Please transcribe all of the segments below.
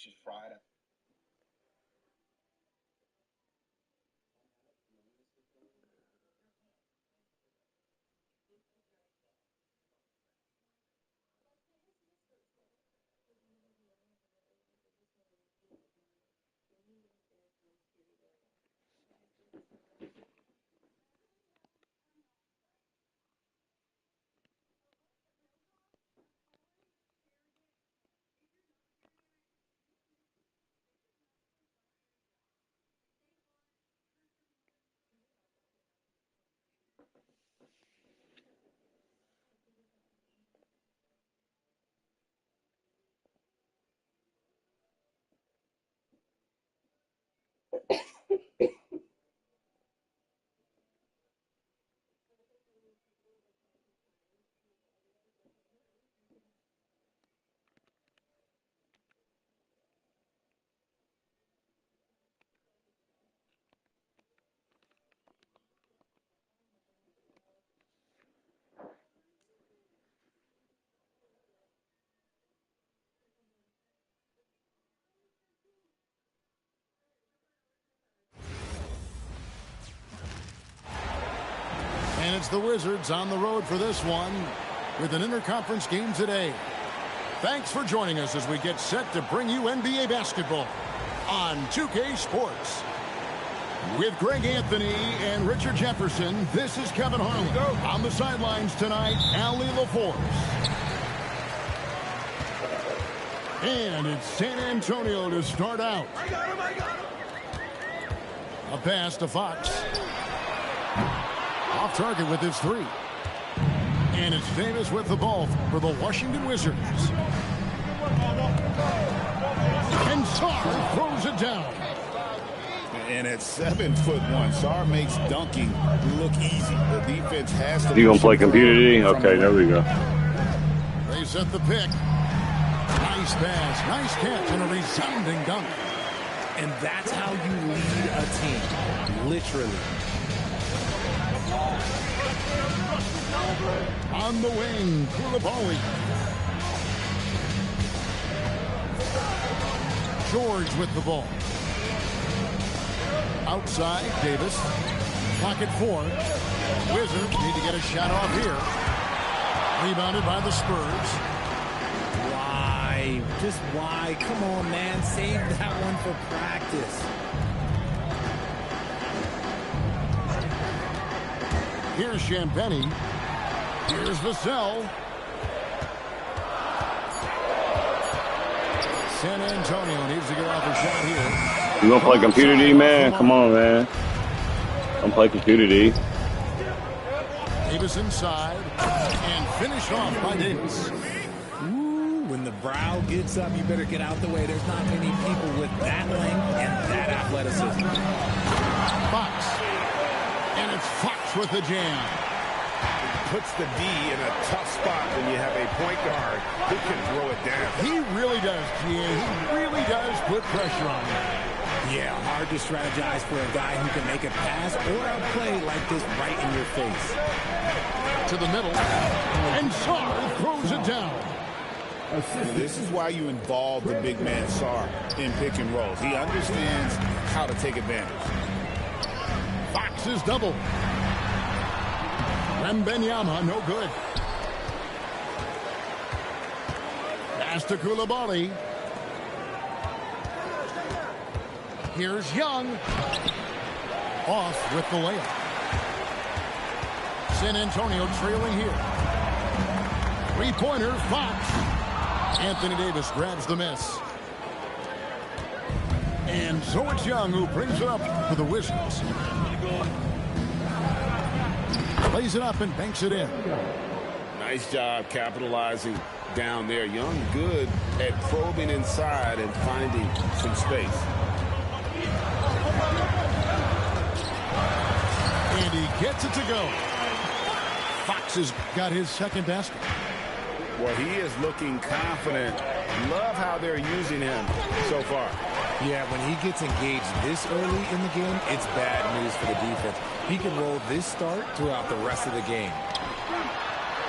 She's fried. And it's the Wizards on the road for this one with an interconference game today. Thanks for joining us as we get set to bring you NBA basketball on 2K Sports. With Greg Anthony and Richard Jefferson, this is Kevin Harlan. On the sidelines tonight, Allie LaForce. And it's San Antonio to start out. A pass to Fox. Off target with his three. And it's Davis with the ball for the Washington Wizards. And Sarr throws it down. And at 7'1", Sarr makes dunking look easy. The defense has to. You gonna play computer D? Okay, there we go. They set the pick. Nice pass, nice catch, and a resounding dunk. And that's how you lead a team, literally. On the wing, Koulibaly. George with the ball. Outside, Davis. Pocket 4. Wizards need to get a shot off here. Rebounded by the Spurs. Why? Just why? Come on, man. Save that one for practice. Here's Champagny. Here's Vassell. San Antonio needs to get off a shot here. You gonna play computer D, man? Come on, man. I'm playing computer D. Davis inside and finished off by Davis. Ooh, when the brow gets up, you better get out the way. There's not many people with that length and that athleticism. Fox. And it's Fox with the jam. Puts the D in a tough spot when you have a point guard who can throw it down. He really does, GA. He really does put pressure on him. Yeah, hard to strategize for a guy who can make a pass or a play like this right in your face. To the middle. And Sarr throws it down. This is why you involve the big man Sarr in pick and rolls. He understands how to take advantage. Fox is double. Wembanyama, no good. Pass to Koulibaly. Here's Young. Off with the layup. San Antonio trailing here. Three-pointer, Fox. Anthony Davis grabs the miss. And so it's Young who brings it up for the Wizards. Plays it up and banks it in. Nice job capitalizing down there. Young good at probing inside and finding some space. And he gets it to go. Fox has got his second basket. Well, he is looking confident. Love how they're using him so far. Yeah, when he gets engaged this early in the game, it's bad news for the defense. He can roll this start throughout the rest of the game.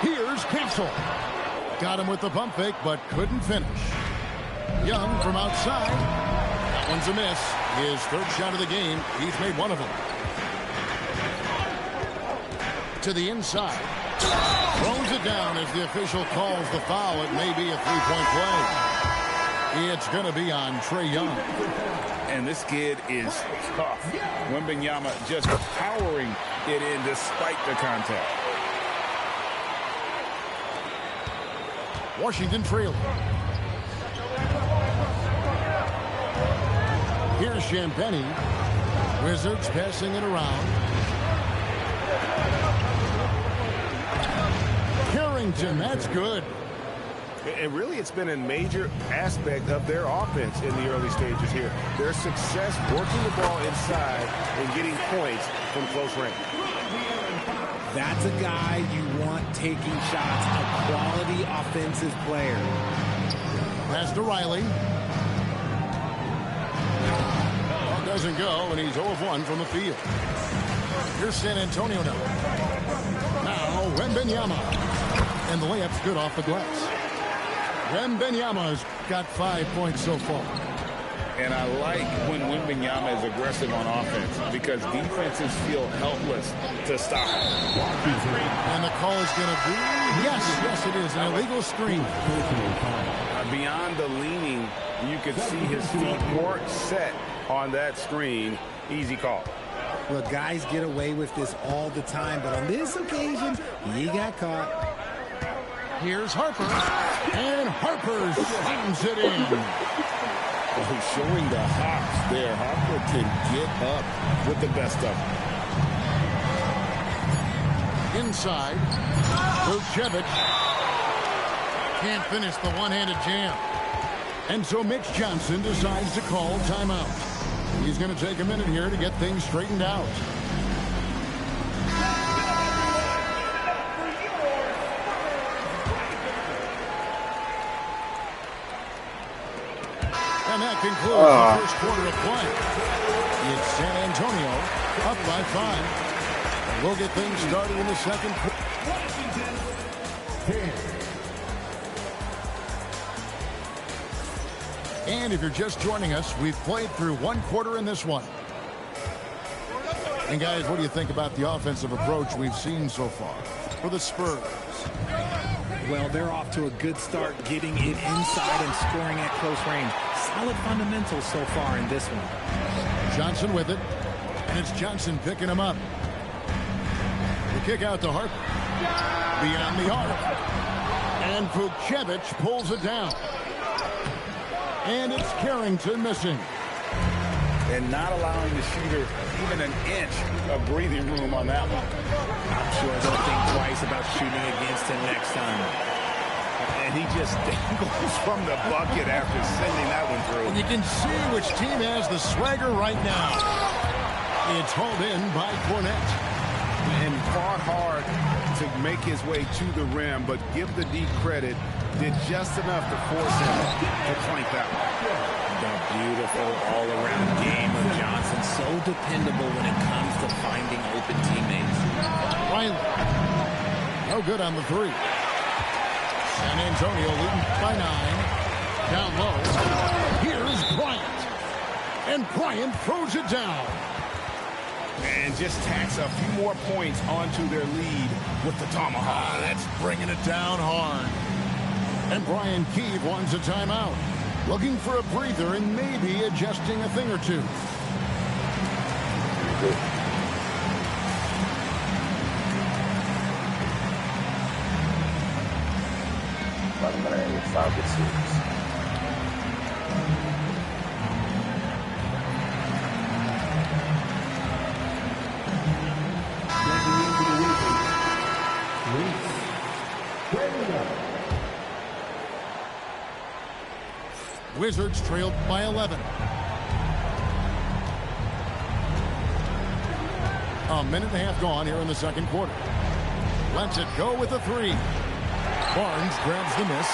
Here's Castle. Got him with the pump fake, but couldn't finish. Young from outside. That one's a miss. His third shot of the game. He's made one of them. To the inside. Throws it down as the official calls the foul. It may be a three-point play. It's going to be on Trae Young. And this kid is tough. Wembanyama just powering it in despite the contact. Washington trailing. Here's Champagnie. Wizards passing it around. Carrington, that's good. And really, it's been a major aspect of their offense in the early stages here. Their success working the ball inside and getting points from close range. That's a guy you want taking shots, a quality offensive player. Pass to Riley. Ball doesn't go, and he's 0 of 1 from the field. Here's San Antonio now. Now, Wembanyama. And the layup's good off the glass. Wembanyama's got 5 points so far. And I like when Wembanyama is aggressive on offense because defenses feel helpless to stop him. And the call is going to be, yes, it is, an illegal screen. Beyond the leaning, you could see his feet weren't set on that screen. Easy call. Look, guys get away with this all the time, but on this occasion, he got caught. Here's Harper, and Harper slams it in. Well, showing the hops there. Harper can get up with the best of them. Inside, Vucevic can't finish the one-handed jam. And so Mitch Johnson decides to call timeout. He's going to take a minute here to get things straightened out. And that concludes the first quarter of play. It's San Antonio up by 5. And we'll get things started in the second quarter. Washington 10. And if you're just joining us, we've played through one quarter in this one. And guys, what do you think about the offensive approach we've seen so far for the Spurs? Well, they're off to a good start getting it inside and scoring at close range. Solid fundamentals so far in this one. Johnson with it. And it's Johnson picking him up. The kick out to Harper. Beyond the arc. And Vucevic pulls it down. And it's Carrington missing. And not allowing the shooter even an inch of breathing room on that one. I'm sure they'll think twice about shooting against him next time. And he just dangles from the bucket after sending that one through. And you can see which team has the swagger right now. It's hauled in by Cornette. And fought hard to make his way to the rim, but give the D credit, did just enough to force him to clank that one. The beautiful all-around game of Johnson. So dependable when it comes to finding open teammates. Riley. No good on the three. San Antonio leading by 9. Down low. Here's Bryant. And Bryant throws it down. And just tacks a few more points onto their lead with the tomahawk. That's bringing it down hard. And Brian Keefe wants a timeout. Looking for a breather and maybe adjusting a thing or two. Wizards trailed by 11. A minute and a half gone here in the second quarter. Lets it go with a 3. Barnes grabs the miss.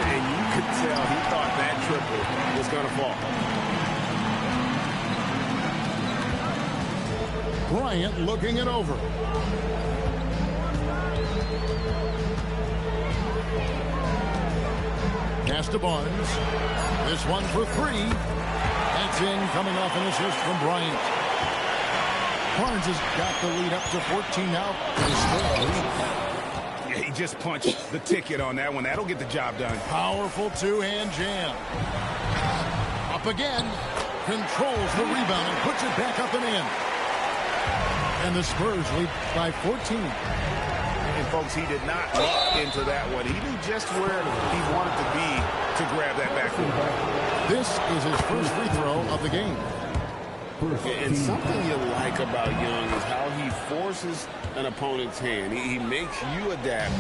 And you could tell he thought that triple was going to fall. Bryant looking it over. Pass to Barnes. This one for three. That's in, coming off an assist from Bryant. Barnes has got the lead up to 14 now. Yeah, he just punched the ticket on that one. That'll get the job done. Powerful two-hand jam. Up again. Controls the rebound and puts it back up and in. And the Spurs lead by 14. And, folks, he did not look into that one. He knew just where he wanted to be to grab that backboard. This is his first free throw of the game. And something you like about Young is how he forces an opponent's hand. He makes you adapt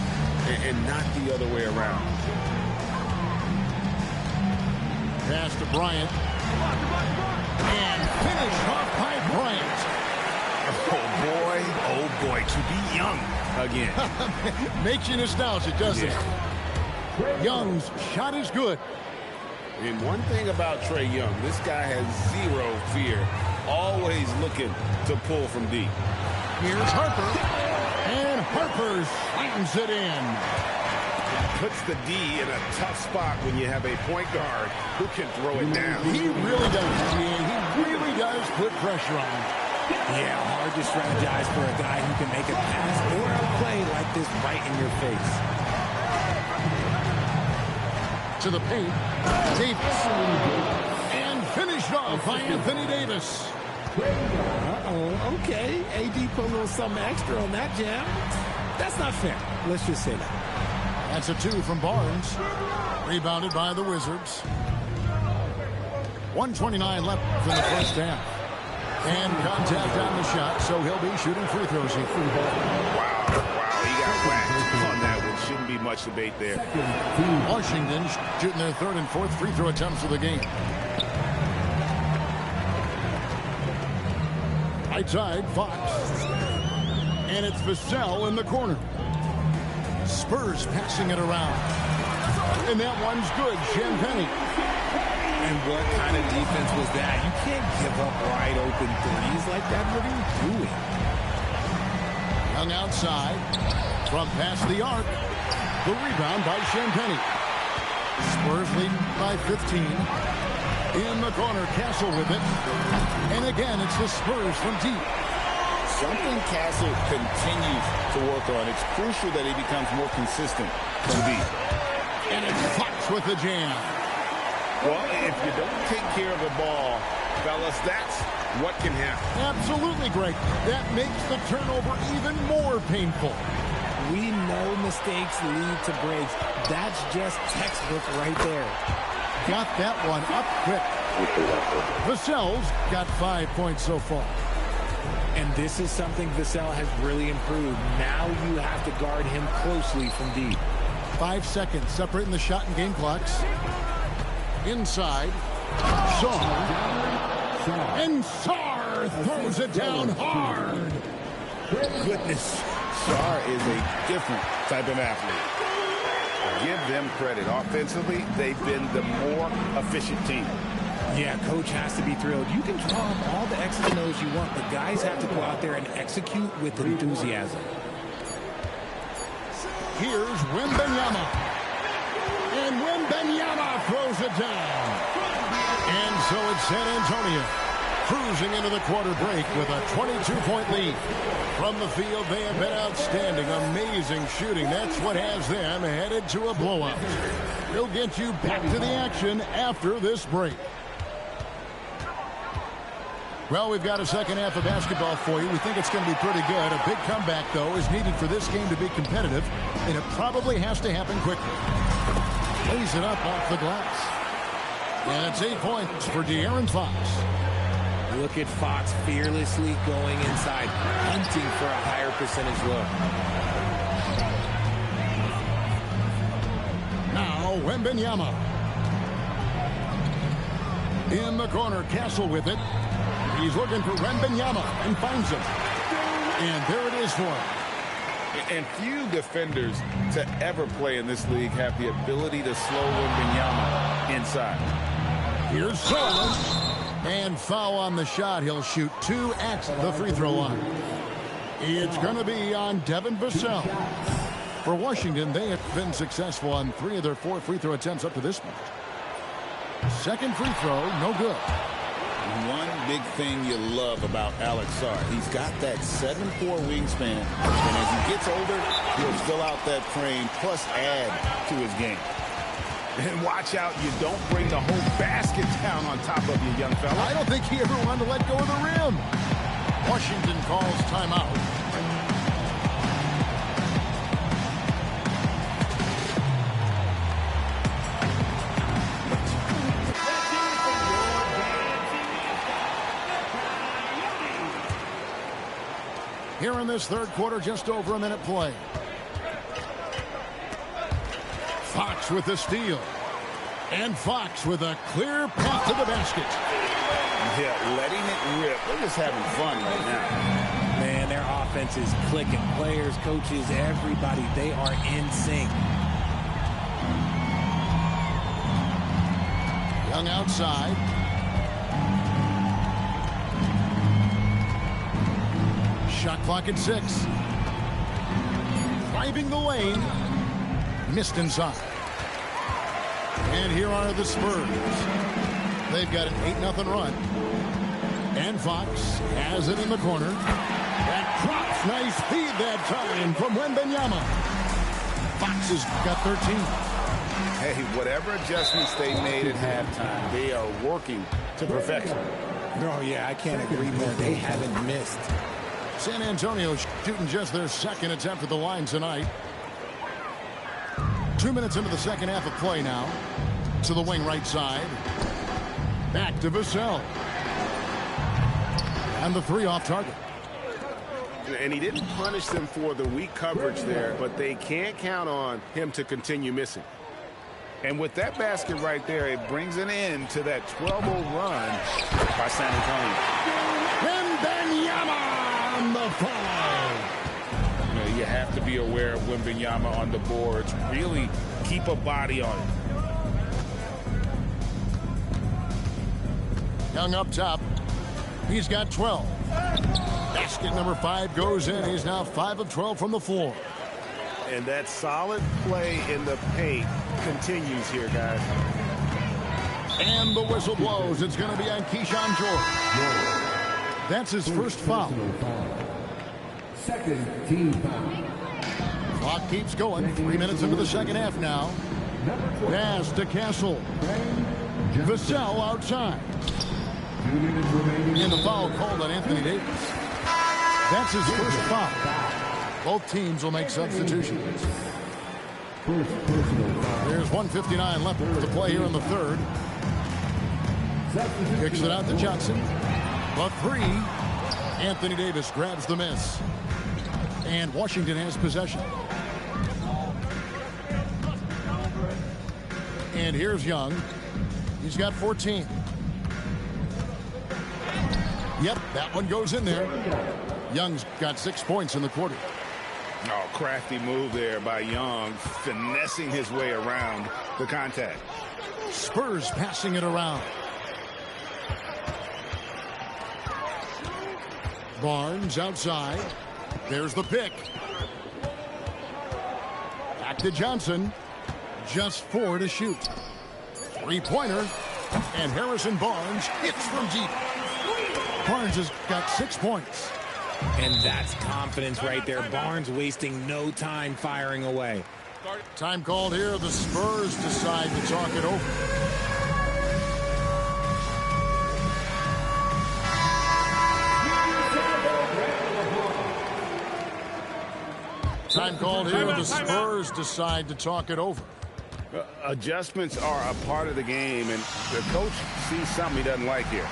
and not the other way around. Pass to Bryant. And finished off by Bryant. Oh boy, to be Young again. Makes you nostalgic, doesn't it? Young's shot is good. And one thing about Trae Young, this guy has zero fear. Always looking to pull from deep. Here's Harper. And Harper slams it in. Puts the D in a tough spot when you have a point guard who can throw it down. He really does, G. He really does put pressure on him. Yeah, hard to strategize for a guy who can make a pass or a play like this right in your face. To the paint. Davis. And finished off by Anthony Davis. Uh-oh, okay. AD put a little something extra on that jam. That's not fair. Let's just say that. That's a two from Barnes. Rebounded by the Wizards. 1:29 left in the first half. And contact on the shot, so he'll be shooting free throws here. Wow, he got whacked on that one. Shouldn't be much debate there. Washington shooting their third and fourth free throw attempts of the game. Right side, Fox. And it's Vassell in the corner. Spurs passing it around. And that one's good, Champagnie. And what kind of defense was that? You can't give up wide open threes like that. What are you doing? Young outside. From past the arc. The rebound by Champagnie. Spurs leading by 15. In the corner, Castle with it. And again, it's the Spurs from deep. Something Castle continues to work on. It's crucial that he becomes more consistent from deep. And it's Fox with the jam. Well, if you don't take care of the ball, fellas, that's what can happen. Absolutely, Greg. That makes the turnover even more painful. We know mistakes lead to breaks. That's just textbook right there. Got that one up quick. Vassell's got 5 points so far. And this is something Vassell has really improved. Now you have to guard him closely from deep. 5 seconds separating the shot and game clocks. Inside. Sarr. And Sarr throws it down hard. Goodness. Sarr is a different type of athlete. Give them credit. Offensively, they've been the more efficient team. Yeah, coach has to be thrilled. You can draw up all the X's and O's you want, but guys have to go out there and execute with enthusiasm. Here's Wembanyama. And Wembanyama throws it down. And so it's San Antonio cruising into the quarter break with a 22-point lead. From the field, they have been outstanding. Amazing shooting. That's what has them headed to a blowout. We'll get you back to the action after this break. Well, we've got a second half of basketball for you. We think it's going to be pretty good. A big comeback, though, is needed for this game to be competitive, and it probably has to happen quickly. Lays it up off the glass. And it's 8 points for De'Aaron Fox. Look at Fox fearlessly going inside, hunting for a higher percentage look. Now, Wembanyama. In the corner, Castle with it. He's looking for Wembanyama and finds him. And there it is for him. And few defenders to ever play in this league have the ability to slow Wembanyama inside. Here's Solomon. And foul on the shot. He'll shoot 2 at the free throw line. It's going to be on Devin Vassell. For Washington, they have been successful on 3 of their 4 free throw attempts up to this point. Second free throw, no good. One big thing you love about Alex Sarr, he's got that 7'4" wingspan, and as he gets older, he'll fill out that frame, plus add to his game. And watch out, you don't bring the whole basket down on top of you, young fella. I don't think he ever wanted to let go of the rim. Washington calls timeout. Here in this third quarter, just over a minute play. Fox with the steal. And Fox with a clear path to the basket. Yeah, letting it rip. They're just having fun right now. Man, their offense is clicking. Players, coaches, everybody, they are in sync. Young outside. Shot clock at 6. Driving the lane. Missed inside. And here are the Spurs. They've got an 8-0 run. And Fox has it in the corner. That drops. Nice feed that time from Wembanyama. Fox has got 13. Hey, whatever adjustments they made at halftime, they are working to perfection. Oh, yeah, I can't agree more. They haven't missed. San Antonio shooting just their second attempt at the line tonight. 2 minutes into the second half of play now. To the wing right side. Back to Vassell. And the 3 off target. And he didn't punish them for the weak coverage there, but they can't count on him to continue missing. And with that basket right there, it brings an end to that 12-0 run by San Antonio. Wembanyama on the foul. You have to be aware of Wembanyama on the boards. Really keep a body on it. Young up top. He's got 12. Basket number 5 goes in. He's now 5 of 12 from the floor. And that solid play in the paint continues here, guys. And the whistle blows. It's going to be on Keyshawn George. That's his first foul. Second team foul. Clock keeps going. 3 minutes into the second half now. Pass to Castle. Vassell outside. And the foul called on Anthony Davis. That's his first foul. Both teams will make substitutions. There's 1:59 left to play here in the third. Kicks it out to Johnson. The 3. Anthony Davis grabs the miss. And Washington has possession. And here's Young. He's got 14. Yep, that one goes in there. Young's got 6 points in the quarter. Oh, crafty move there by Young, finessing his way around the contact. Spurs passing it around. Barnes outside. There's the pick. Back to Johnson. Just 4 to shoot. 3-pointer. And Harrison Barnes hits from deep. Barnes has got 6 points. And that's confidence right there. Barnes wasting no time firing away. Time called here. The Spurs decide to talk it over. Time called here. The Spurs decide to talk it over. Adjustments are a part of the game, and the coach sees something he doesn't like here.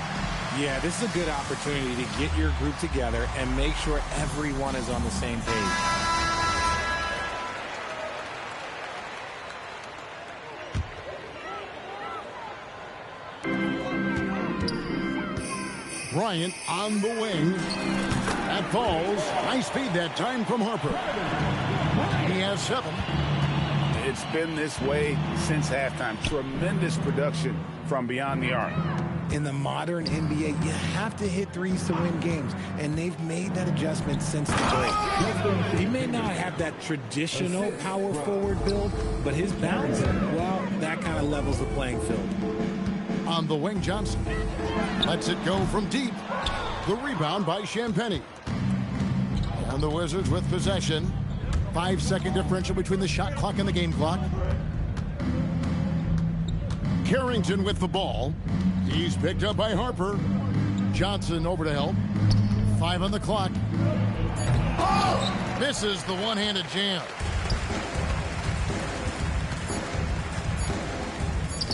Yeah, this is a good opportunity to get your group together and make sure everyone is on the same page. Bryant on the wing. That falls. Nice feed that time from Harper. He has 7. It's been this way since halftime. Tremendous production from beyond the arc. In the modern NBA, you have to hit threes to win games, and they've made that adjustment since the break. He may not have that traditional power forward build, but his bounce, well, that kind of levels the playing field. On the wing, Johnson lets it go from deep. The rebound by Champagnie. And the Wizards with possession. 5-second differential between the shot clock and the game clock. Carrington with the ball. He's picked up by Harper. Johnson over to help. 5 on the clock. Oh! Misses the one-handed jam.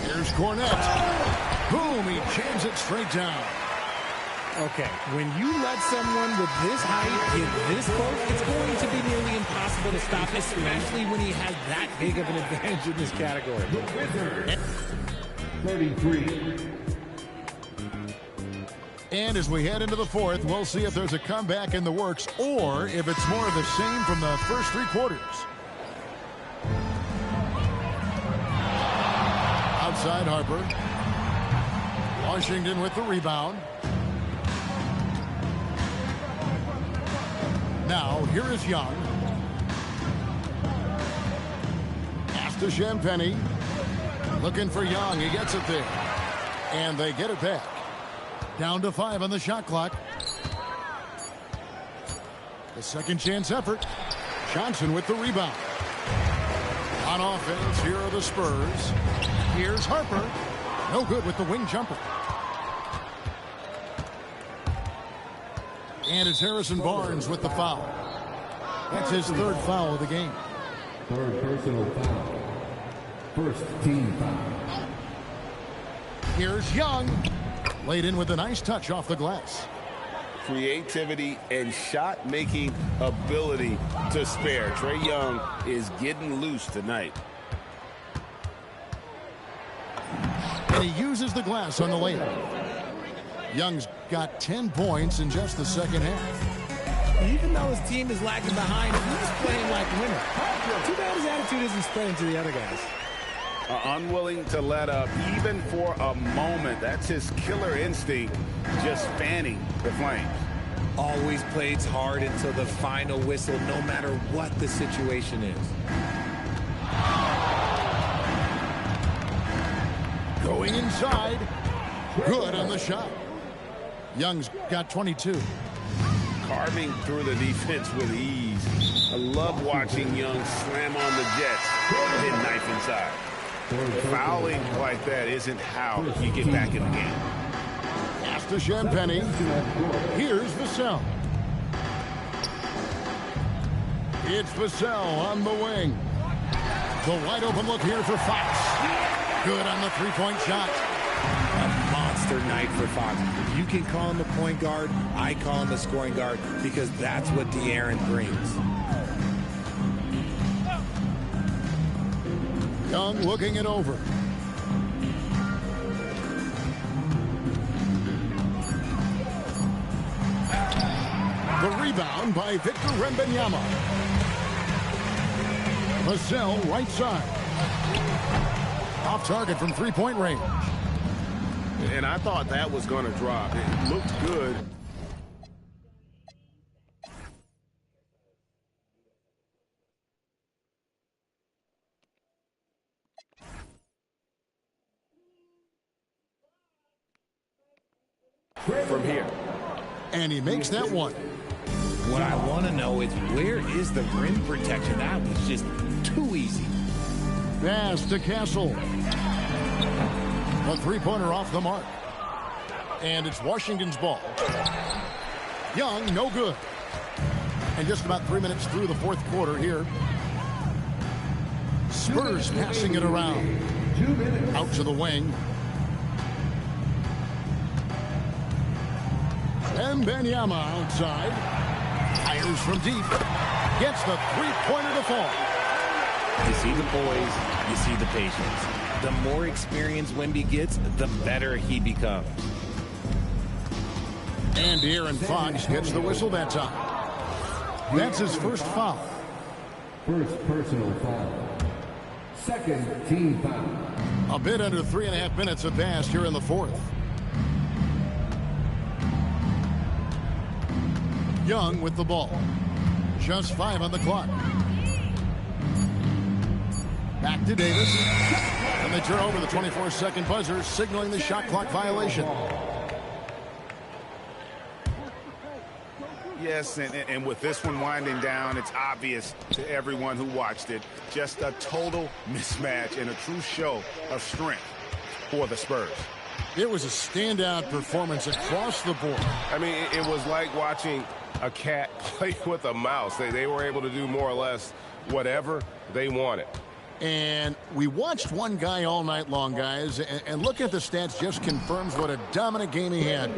Here's Cornette. Boom, he jams it straight down. Okay, when you let someone with this height get this close, it's going to be nearly impossible to stop, especially when he has that big of an advantage in this category. 33. And as we head into the fourth, we'll see if there's a comeback in the works or if it's more of the same from the first 3 quarters. Outside Harper. Washington with the rebound. Now, here is Young. Pass to Champagnie. Looking for Young. He gets it there. And they get it back. Down to 5 on the shot clock. The second chance effort. Johnson with the rebound. On offense, here are the Spurs. Here's Harper. No good with the wing jumper. And it's Harrison Barnes with the foul. That's his 3rd foul of the game. 3rd personal foul. 1st team foul. Here's Young. Laid in with a nice touch off the glass. Creativity and shot-making ability to spare. Trae Young is getting loose tonight. And he uses the glass on the layup. Young's got 10 points in just the second half. Even though his team is lagging behind, he's playing like a winner. Too bad his attitude isn't spreading to the other guys. Unwilling to let up even for a moment. That's his killer instinct, just fanning the flames. Always plays hard until the final whistle, no matter what the situation is. Going inside. Good on the shot. Young's got 22. Carving through the defense with ease. I love watching Young slam on the Jets and knife inside. Fouling like that isn't how you get back in the game. Pass to Champagnie. Here's Vassell. It's Vassell on the wing. The wide open look here for Fox. Good on the 3-point shot. A monster night for Fox. You can call him a point guard. I call him a scoring guard because that's what De'Aaron brings. Young looking it over. The rebound by Victor Wembanyama. Vassell right side. Off target from 3-point range. And I thought that was going to drop. It looked good. From here. And he makes that one. What I want to know is where is the rim protection? That was just too easy. Pass to Castle. A 3-pointer off the mark. And it's Washington's ball. Young, no good. And just about 3 minutes through the 4th quarter here. Spurs passing it around. Out to the wing. Wembanyama outside. Fires from deep. Gets the 3-pointer to fall. You see the poise, you see the patience. The more experience Wemby gets, the better he becomes. And De'Aaron Fox gets the whistle that time. That's his 1st foul. 1st personal foul. 2nd team foul. A bit under 3.5 minutes have passed here in the 4th. Young with the ball. Just 5 on the clock. Back to Davis. And they turn over the 24-second buzzer, signaling the shot clock violation. Yes, and with this one winding down, it's obvious to everyone who watched it. Just a total mismatch and a true show of strength for the Spurs. It was a standout performance across the board. I mean, it was like watching a cat play with a mouse. They were able to do more or less whatever they wanted. And we watched one guy all night long, guys, and look at the stats just confirms what a dominant game he had.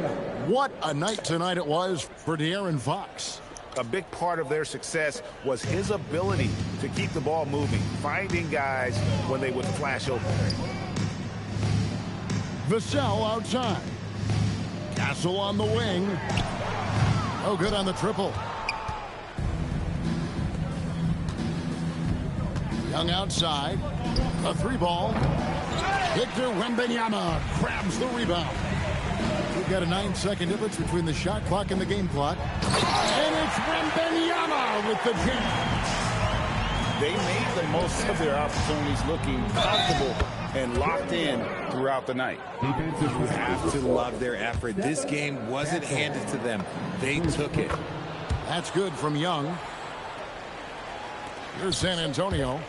What a night tonight it was for De'Aaron Fox. A big part of their success was his ability to keep the ball moving, finding guys when they would flash open. Vassell outside. Castle on the wing. No good on the triple. Young outside. A 3-ball. Victor Wembanyama grabs the rebound. We've got a 9-second difference between the shot clock and the game clock. And it's Wembanyama with the jam. They made the most of their opportunities, looking comfortable and locked in throughout the night. You have to love their effort. This game wasn't handed to them. They took it. That's good from Young. Here's San Antonio.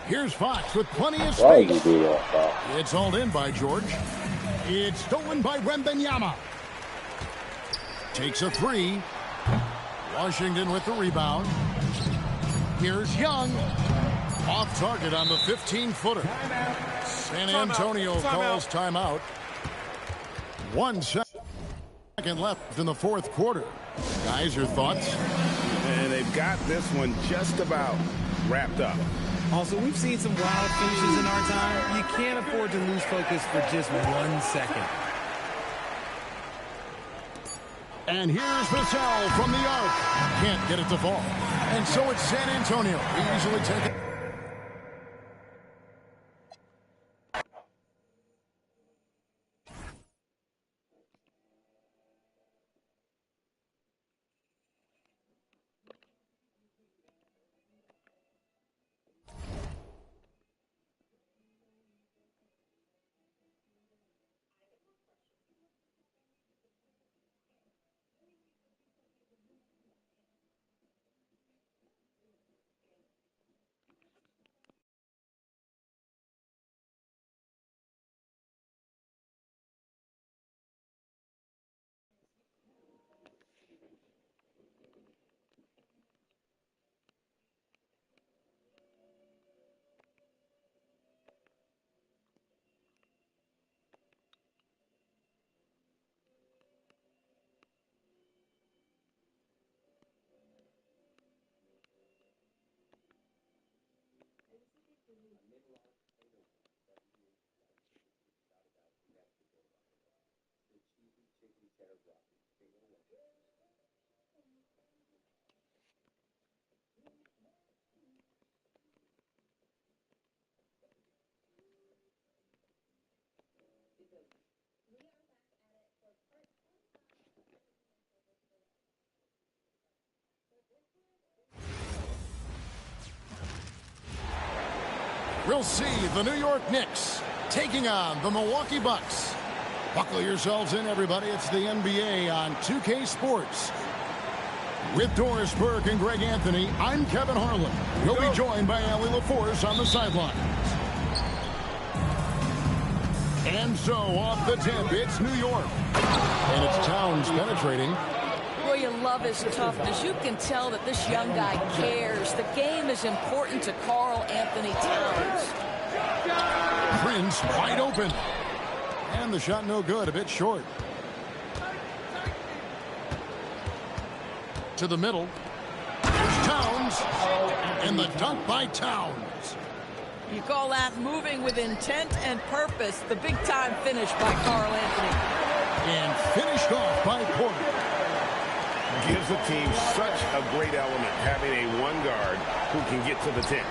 Here's Fox with plenty of Why would you space. do that? It's hauled in by George. It's stolen by Wembanyama. Takes a 3. Washington with the rebound. Here's Young. Off target on the 15-footer. San Antonio calls timeout. 1 second left in the fourth quarter. Guys, your thoughts? And they've got this one just about wrapped up. Also, we've seen some wild finishes in our time. You can't afford to lose focus for just 1 second. And here's Vassell from the arc. Can't get it to fall. And so it's San Antonio. Easily taken. We'll see the New York Knicks taking on the Milwaukee Bucks. Buckle yourselves in, everybody. It's the NBA on 2K Sports. With Doris Burke and Greg Anthony, I'm Kevin Harlan. You'll be joined by Allie LaForce on the sidelines. And so, off the tip, it's New York. And it's Towns penetrating. Well, you love his toughness. You can tell that this young guy cares. The game is important to Karl Anthony Towns. Prince wide open. And the shot no good, a bit short. To the middle. Here's Towns. And the dunk by Towns. You call that moving with intent and purpose. The big-time finish by Karl Anthony. And finished off by Porter. Gives the team such a great element, having a one guard who can get to the 10.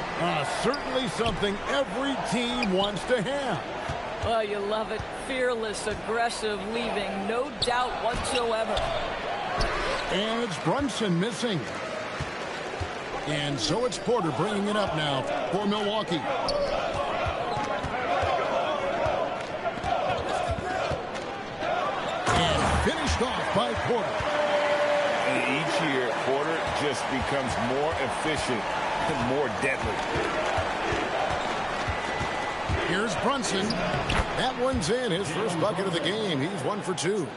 Certainly something every team wants to have. Well, you love it. Fearless, aggressive, leaving no doubt whatsoever. And it's Brunson missing. And so it's Porter bringing it up now for Milwaukee. And finished off by Porter. And each year, Porter just becomes more efficient and more deadly. Here's Brunson. That one's in. His first bucket of the game. He's 1 for 2.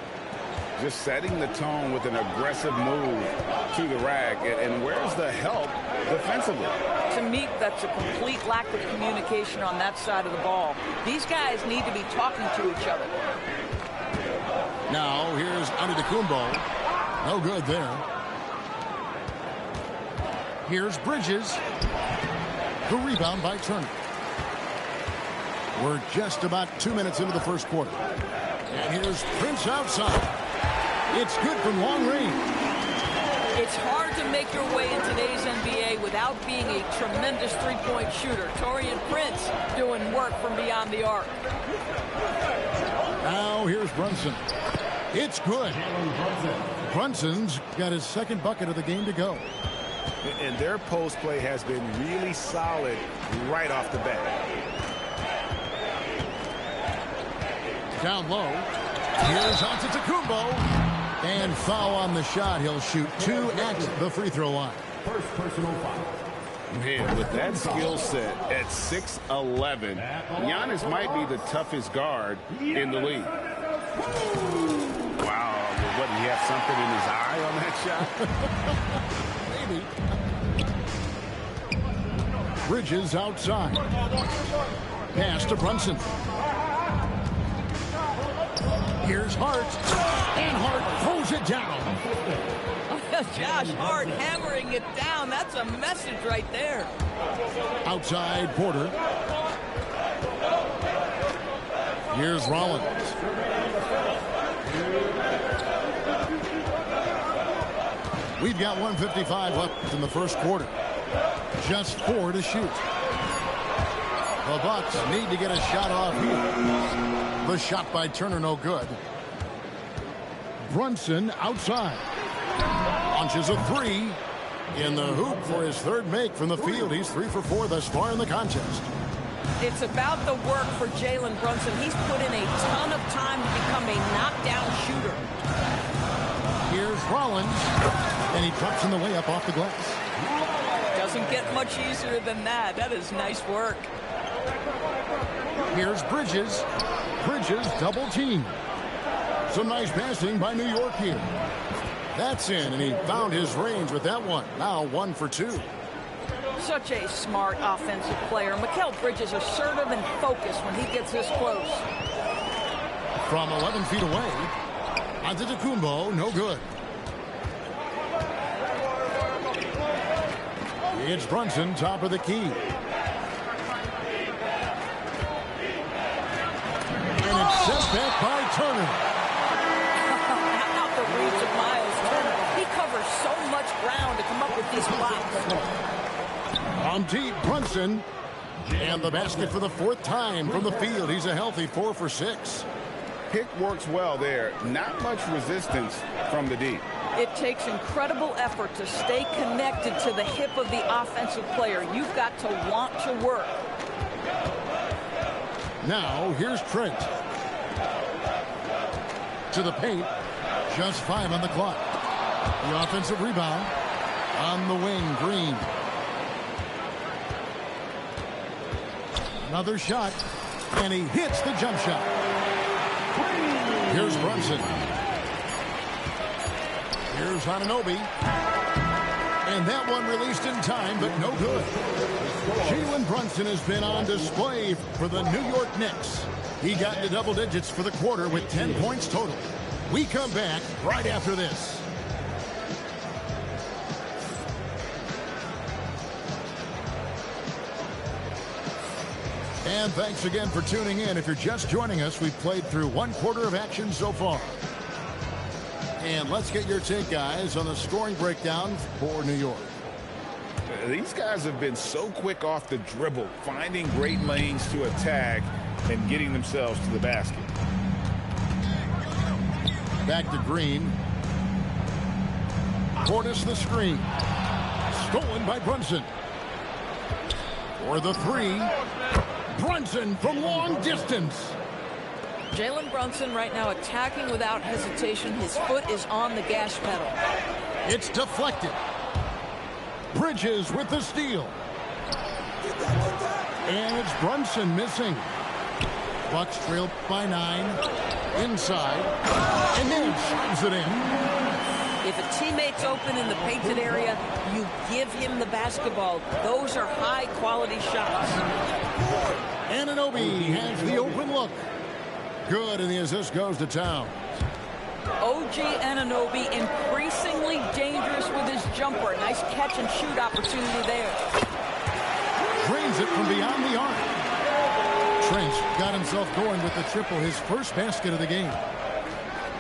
Just setting the tone with an aggressive move to the rack. And where's the help defensively? To me, that's a complete lack of communication on that side of the ball. These guys need to be talking to each other. Now, here's Antetokounmpo. No good there. Here's Bridges. The rebound by Turner. We're just about 2 minutes into the first quarter. And here's Prince outside. It's good from long range. It's hard to make your way in today's NBA without being a tremendous three-point shooter. Taurean Prince doing work from beyond the arc. Now here's Brunson. It's good. Brunson's got his second bucket of the game to go. And their post play has been really solid right off the bat. Down low. Here's Antetokounmpo. And foul on the shot. He'll shoot 2 at the free throw line. First personal foul. Man, with that skill set at 6'11", Giannis might be the toughest guard in the league. Wow, what, did he have something in his eye on that shot? Maybe. Bridges outside. Pass to Brunson. Here's Hart. And Hart throws it down. Josh Hart hammering it down. That's a message right there. Outside Porter. Here's Rollins. We've got 1:55 left in the first quarter. Just 4 to shoot. The Bucks need to get a shot off here. The shot by Turner, no good. Brunson outside. Launches a 3. In the hoop for his third make from the field. He's 3 for 4 thus far in the contest. It's about the work for Jalen Brunson. He's put in a ton of time to become a knockdown shooter. Here's Rollins. And he drops in the way up off the glass. Doesn't get much easier than that. That is nice work. Here's Bridges. Bridges double team. Some nice passing by New York here. That's in, and he found his range with that one. Now 1 for 2. Such a smart offensive player. Mikal Bridges assertive and focused when he gets this close. From 11 feet away. Antetokounmpo, no good. It's Brunson, top of the key. And it's sent back by Turner. Out the reach of Miles Turner. He covers so much ground to come up with these blocks. On deep, Brunson. And the basket for the 4th time from the field. He's a healthy 4 for 6. Pick works well there. Not much resistance from the deep. It takes incredible effort to stay connected to the hip of the offensive player. You've got to want to work. Now, here's Trent. To the paint. Just 5 on the clock. The offensive rebound. On the wing, Green. Another shot. And he hits the jump shot. Here's Brunson. Here's Anunoby. And that one released in time, but no good. Jalen Brunson has been on display for the New York Knicks. He got into double digits for the quarter with 10 points total. We come back right after this. And thanks again for tuning in. If you're just joining us, we've played through 1 quarter of action so far. And let's get your take, guys, on the scoring breakdown for New York. These guys have been so quick off the dribble, finding great lanes to attack and getting themselves to the basket. Back to Green. Portis the screen. Stolen by Brunson. For the three. Brunson from long distance. Jalen Brunson right now attacking without hesitation. His foot is on the gas pedal. It's deflected. Bridges with the steal. And it's Brunson missing. Bucks trail by 9. Inside. And then shoots it in. If a teammate's open in the painted area, you give him the basketball. Those are high-quality shots. Anunoby has the open look. Good, and the assist goes to Towns. OG Anunoby increasingly dangerous with his jumper. Nice catch-and-shoot opportunity there. Drains it from beyond the arc. Trench got himself going with the triple, his first basket of the game.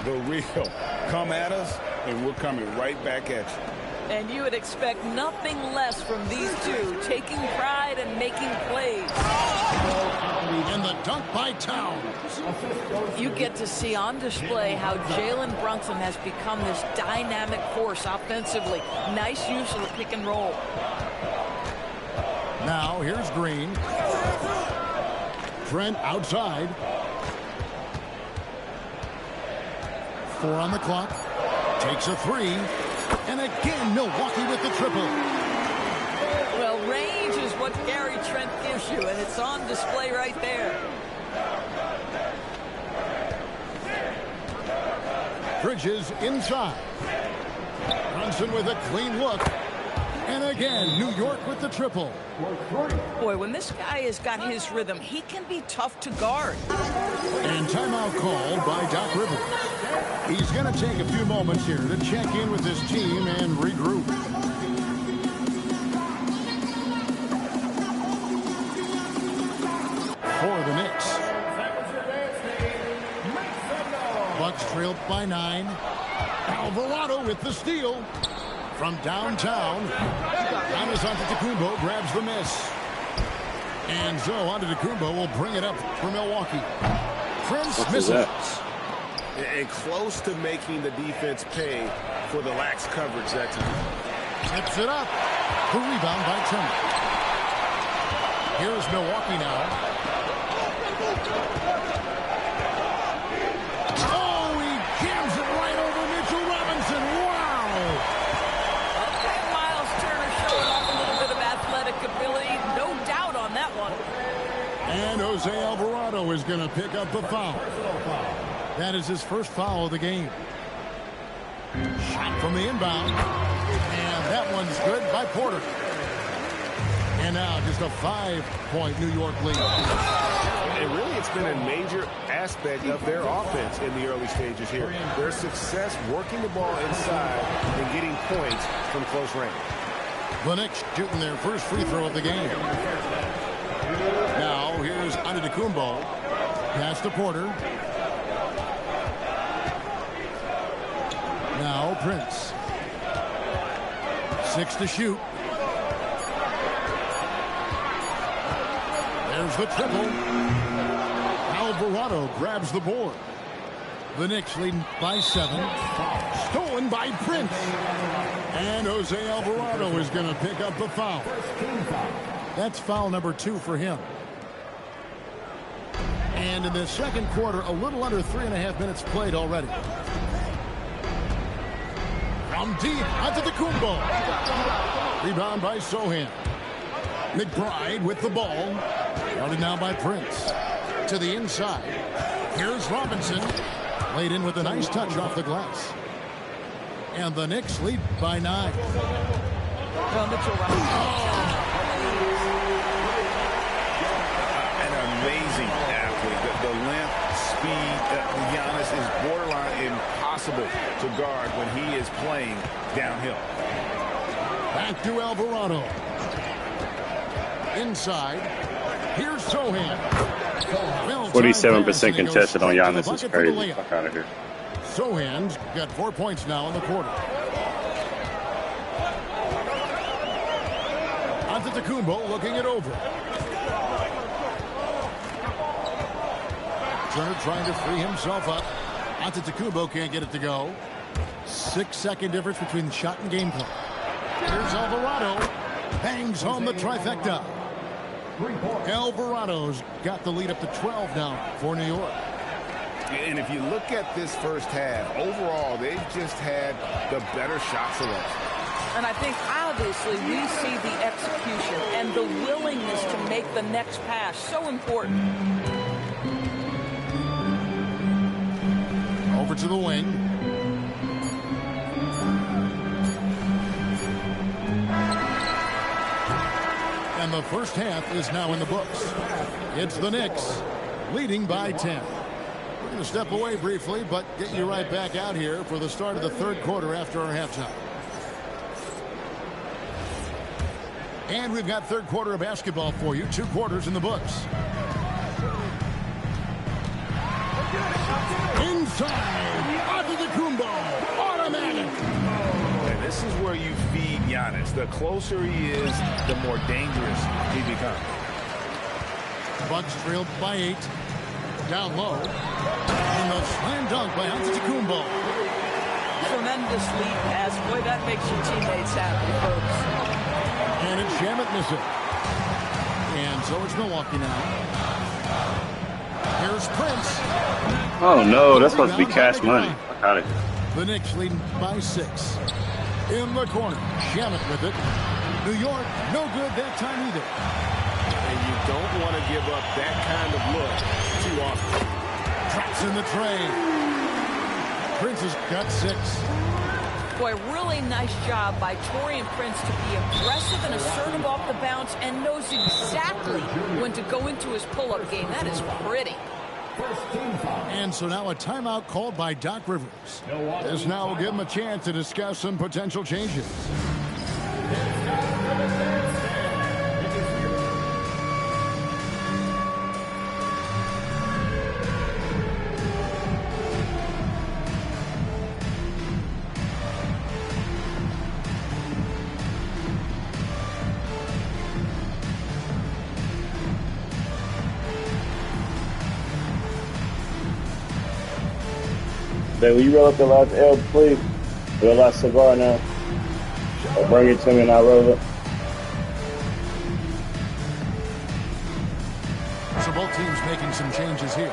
The real. Come at us, and we're coming right back at you. And you would expect nothing less from these two, taking pride and making plays. And the dunk by Towns. You get to see on display how Jalen Brunson has become this dynamic force offensively. Nice use of the pick and roll. Now here's Green. Trent outside. 4 on the clock. Takes a 3. And again, Milwaukee with the triple. Well, range is what Gary Trent gives you, and it's on display right there. Bridges inside. Brunson with a clean look. And again, New York with the triple. Boy, when this guy has got his rhythm, he can be tough to guard. And timeout called by Doc Rivers. He's going to take a few moments here to check in with his team and regroup. For the Knicks. Bucks trailed by 9. Alvarado with the steal. From downtown, Giannis Antetokounmpo grabs the miss. And so Antetokounmpo will bring it up for Milwaukee. Prince misses. And close to making the defense pay for the lax coverage that time. Tips it up. The rebound by Turner. Here's Milwaukee now. Oh, he jams it right over Mitchell Robinson. Wow. Okay, Miles Turner showing off a little bit of athletic ability. No doubt on that one. And Jose Alvarado is going to pick up the foul. That is his first foul of the game. Shot from the inbound. And that one's good by Porter. And now just a 5-point New York lead. And really, it's been a major aspect of their offense in the early stages here. Their success working the ball inside and getting points from close range. The Knicks shooting their first free throw of the game. Now here's Antetokounmpo. Pass to Porter. Now Prince. 6 to shoot. There's the triple. Alvarado grabs the board. The Knicks leading by 7. Stolen by Prince. And Jose Alvarado is going to pick up the foul. That's foul number 2 for him. And in the second quarter, a little under 3.5 minutes played already. From deep, Antetokounmpo. Rebound by Sohan. McBride with the ball. Guarded now by Prince. To the inside. Here's Robinson. Laid in with a nice touch off the glass. And the Knicks lead by 9. Well, Mitchell Robinson. An amazing athlete. The length, speed, Giannis is borderline impossible to guard when he is playing downhill. Back to Alvarado. Inside. Here's Sohan. 47% contested on Giannis is crazy. Fuck out of here. Sohan's got 4 points now in the quarter. Antetokounmpo looking it over. Turner trying to free himself up. Antetokounmpo can't get it to go. 6-second difference between shot and game clock. Here's Alvarado. Hangs home the trifecta. Alvarado's got the lead up to 12 now for New York. And if you look at this first half, overall, they've just had the better shot selection. And I think, obviously, we see the execution and the willingness to make the next pass so important. Over to the wing. And the first half is now in the books. It's the Knicks leading by 10. We're going to step away briefly, but get you right back out here for the start of the third quarter after our halftime. And we've got third quarter of basketball for you. 2 quarters in the books. Inside. Antetokounmpo. Automatic. And this is where you feed Giannis. The closer he is, the more dangerous he becomes. Bucks trailed by 8. Down low. And the slam dunk by Antetokounmpo. Tremendous lead pass. Boy, that makes your teammates happy, folks. And it's Shamet missing. And so it's Milwaukee now. Here's Prince. Oh no, that's supposed to be cash money. I got it. The Knicks leading by 6. In the corner, Shamet with it. New York, no good that time either. And you don't want to give up that kind of look too often. Traps in the tray. Prince has got 6. Boy, really nice job by Taurean Prince to be aggressive and assertive off the bounce and knows exactly when to go into his pull-up game. That is pretty. And so now a timeout called by Doc Rivers. This now will give him a chance to discuss some potential changes. Babe, will you roll up the last L, please? Or the last cigar now? Or bring it to me and I'll roll it. So both teams making some changes here.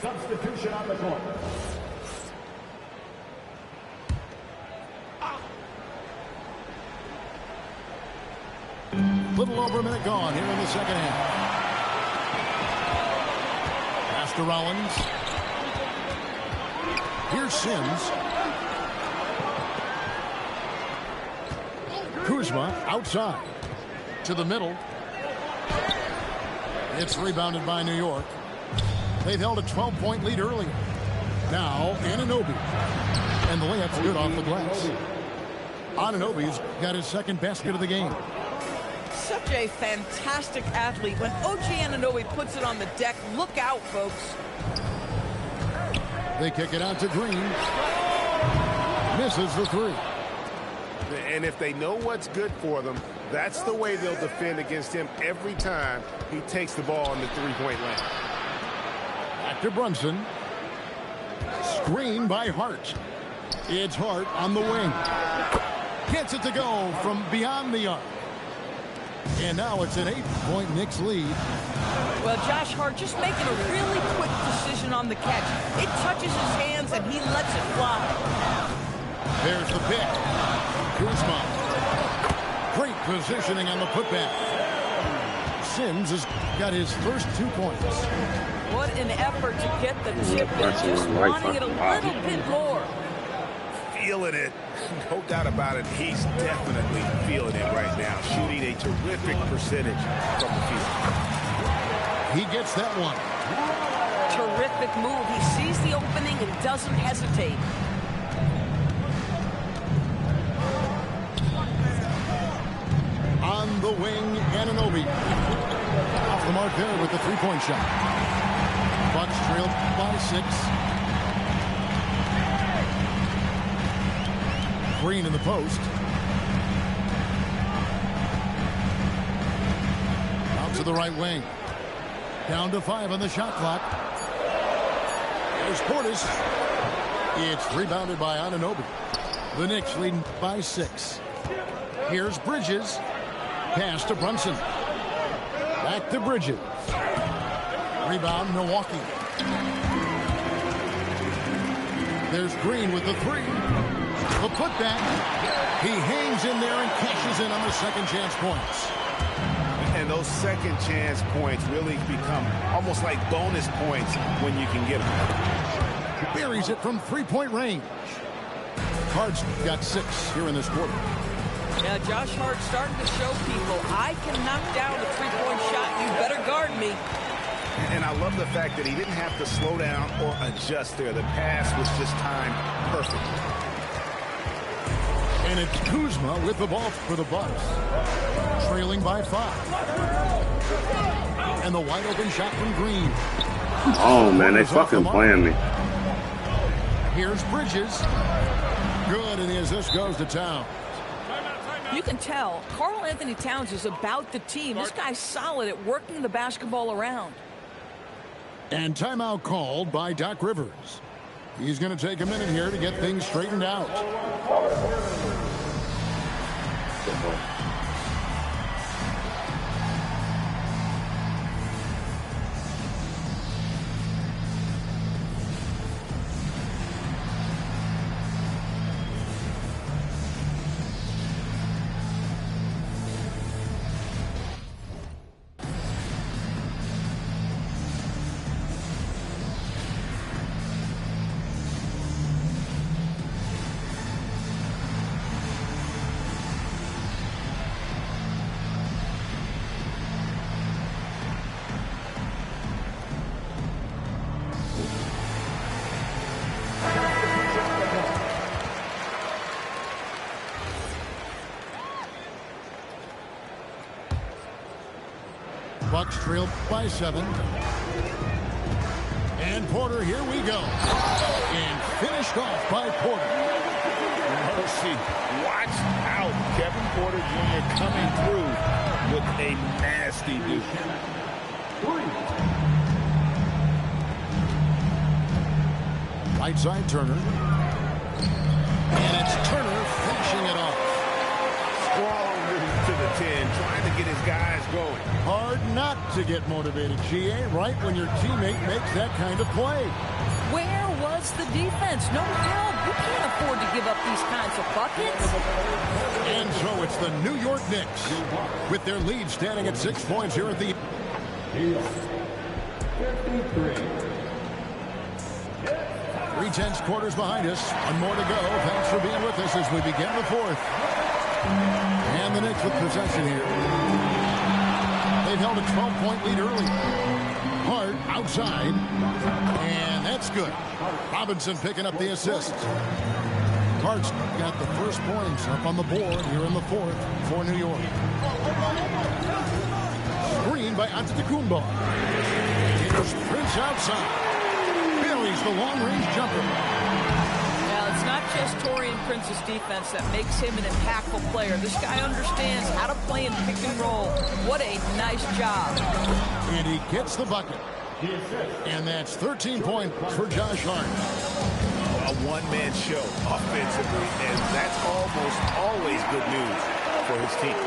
Substitution on the court. Little over a minute gone here in the second half. To Rollins. Here's Sims. Kuzma outside. To the middle. It's rebounded by New York. They've held a 12-point lead earlier. Now, Anunoby. And the layup's good off the glass. Anunoby's got his second basket of the game. Such a fantastic athlete. When OG Anunoby puts it on the deck, look out, folks. They kick it out to Green. Misses the 3. And if they know what's good for them, that's the way they'll defend against him every time he takes the ball in the three-point line. Back to Brunson. Screen by Hart. It's Hart on the wing. Gets it to go from beyond the arc. And now it's an 8-point Knicks lead. Well, Josh Hart just making a really quick decision on the catch. It touches his hands and he lets it fly. There's the pick. Kuzma. Great positioning on the putback. Sims has got his first 2 points. What an effort to get the tip and just wanting it a little bit more. Feeling it. No doubt about it. He's definitely feeling it right now. Shooting a terrific percentage from the field. He gets that one. Terrific move. He sees the opening and doesn't hesitate. On the wing, Anunoby. Off the mark there with the 3-point shot. Bucks trailed by 6. Green in the post. Out to the right wing. Down to 5 on the shot clock. There's Portis. It's rebounded by Anunoby. The Knicks leading by 6. Here's Bridges. Pass to Brunson. Back to Bridges. Rebound, Milwaukee. There's Green with the 3. The putback. He hangs in there and cashes in on the second chance points. And those second chance points really become almost like bonus points when you can get them. Buries it from 3-point range. Hart's got 6 here in this quarter. Yeah, Josh Hart starting to show people, I can knock down a 3-point shot. You better guard me. And I love the fact that he didn't have to slow down or adjust there. The pass was just timed perfectly. And it's Kuzma with the ball for the Bucks. Trailing by 5. And the wide open shot from Green. Oh, man, they fucking playing me. Here's Bridges. Good, and the assist goes to Towns. You can tell Karl Anthony Towns is about the team. This guy's solid at working the basketball around. And timeout called by Doc Rivers. He's going to take a minute here to get things straightened out. Bucks trail by 7. And Porter, here we go. And finished off by Porter. Mercy. Watch out. Kevin Porter Jr. coming through with a nasty deuce. Right side Turner. And it's Turner finishing it off. Strong move to the 10, trying to get his guys going. Hard not to get motivated, GA, right when your teammate makes that kind of play. Where was the defense? No help. You can't afford to give up these kinds of buckets. And so it's the New York Knicks with their lead standing at 6 points here at the... 3/10 quarters behind us. One more to go. Thanks for being with us as we begin the 4th. And the Knicks with possession here. They've held a 12-point lead early. Hart outside. And that's good. Robinson picking up the assist. Hart's got the first points up on the board here in the 4th for New York. Screen by Antetokounmpo. Here's Prince outside. Buries the long-range jumper. Now, it's not just Taurean Prince's defense that makes him an impactful player. This guy understands how to play in pick and roll. What a nice job. And he gets the bucket. And that's 13 points for Josh Hart. A one-man show offensively, and that's almost always good news for his team.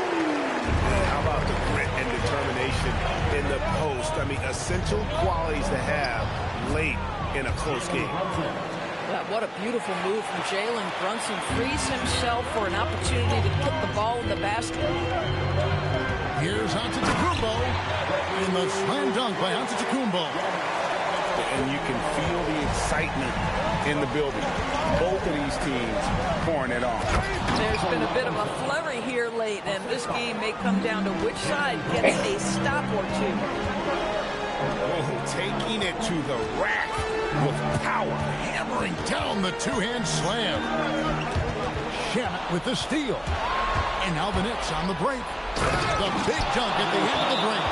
How about the grit and determination in the post? I mean, essential qualities to have late in a close game. Yeah, what a beautiful move from Jalen Brunson. Frees himself for an opportunity to put the ball in the basket. Here's Antetokounmpo. In the slam dunk by Antetokounmpo. And you can feel the excitement in the building. Both of these teams pouring it on. There's been a bit of a flurry here late, and this game may come down to which side gets a stop or two. Oh, taking it to the rack with power. Hammering down the two-hand slam. Shamet with the steal. And now the Knicks on the break. The big dunk at the end of the break.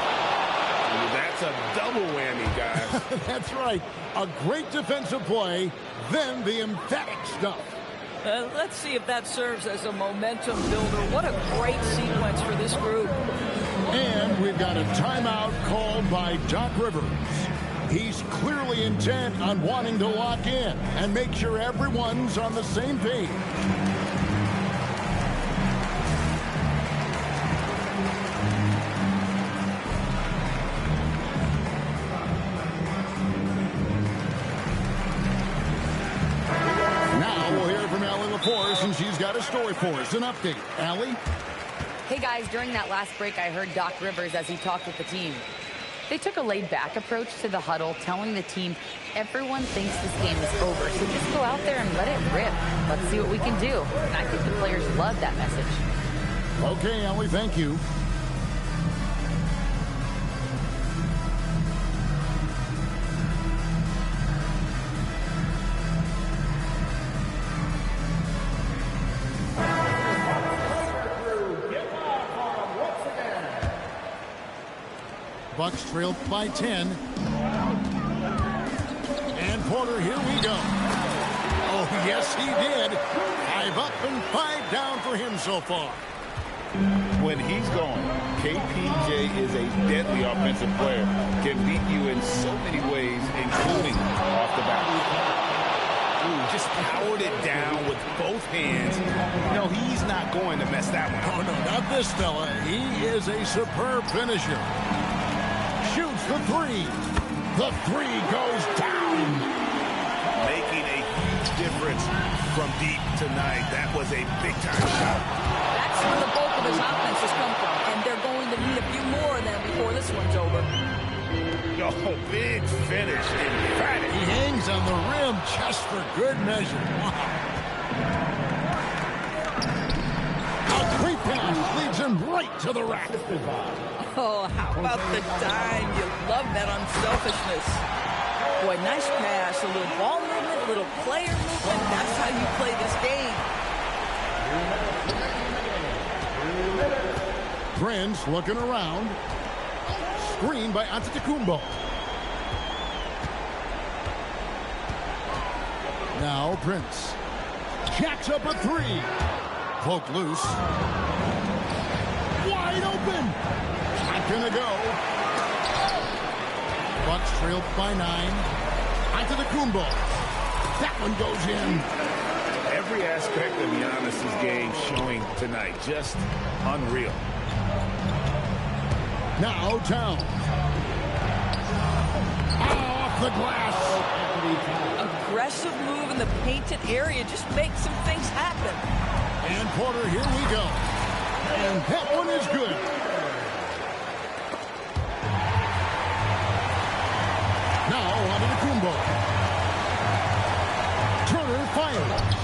That's a double whammy, guys. That's right. A great defensive play, then the emphatic stuff. Let's see if that serves as a momentum builder. What a great sequence for this group. And we've got a timeout called by Doc Rivers. He's clearly intent on wanting to lock in and make sure everyone's on the same page. Now we'll hear from Allie LaForce, and she's got a story for us. An update. Allie? Hey guys, during that last break, I heard Doc Rivers as he talked with the team. They took a laid-back approach to the huddle, telling the team everyone thinks this game is over, so just go out there and let it rip. Let's see what we can do. And I think the players love that message. Okay, Allie, thank you. Bucks trailed by 10. And Porter, here we go. Oh, yes, he did. 5 up and 5 down for him so far. When he's going, KPJ is a deadly offensive player. Can beat you in so many ways, including off the bat. Ooh, just powered it down with both hands. No, he's not going to mess that one up. Oh, no, not this fella. He is a superb finisher. Shoots the 3. The 3 goes down. Making a huge difference from deep tonight. That was a big-time shot. That's where the bulk of his offense has come from, and they're going to need a few more of them before this one's over. Oh, big finish. Emphatic. He hangs on the rim just for good measure. Wow. A great pass leads him right to the rack. Oh, how about the dime? You love that unselfishness. Boy, nice pass. A little ball movement, a little player movement. That's how you play this game. Prince looking around. Screen by Antetokounmpo. Now Prince. Jacks up a 3. Poke loose. Wide open. Not gonna go. Bucks trailed by 9. Antetokounmpo. That one goes in. Every aspect of Giannis's game showing tonight. Just unreal. Now Towns. Off the glass. Aggressive move in the painted area. Just makes some things happen. And Porter, here we go. And that one is good. Now on to the Kumbo. Turner fires.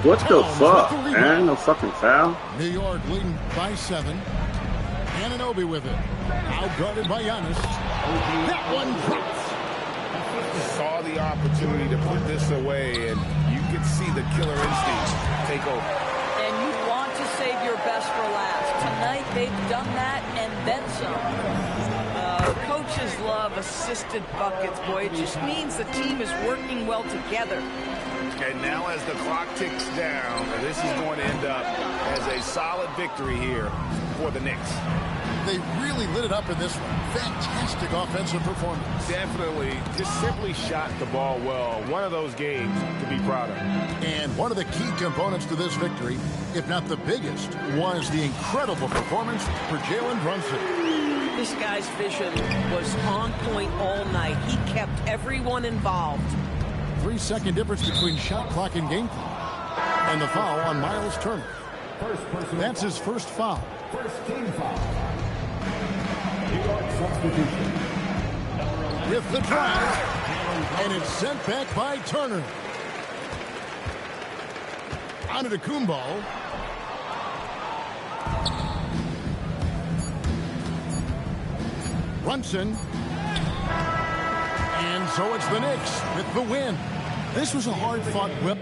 What the fuck, man? No fucking foul. New York leading by 7. Anunoby with it. Now guarded by Giannis. That one drops. Saw the opportunity to put this away, and you could see the killer instinct take over. And you want to save your best for last. Tonight, they've done that and then some. Coaches love assisted buckets, boy. It just means the team is working well together. And now as the clock ticks down, this is going to end up as a solid victory here for the Knicks. They really lit it up in this one. Fantastic offensive performance. Definitely just simply shot the ball well. One of those games to be proud of. And one of the key components to this victory, if not the biggest, was the incredible performance for Jalen Brunson. This guy's vision was on point all night. He kept everyone involved. 3-second difference between shot clock and game clock. And the foul on Miles Turner. That's his first foul. First team foul. New York substitution. With the drive. And it's sent back by Turner. Antetokounmpo. Brunson. And so it's the Knicks with the win. This was a hard-fought whip.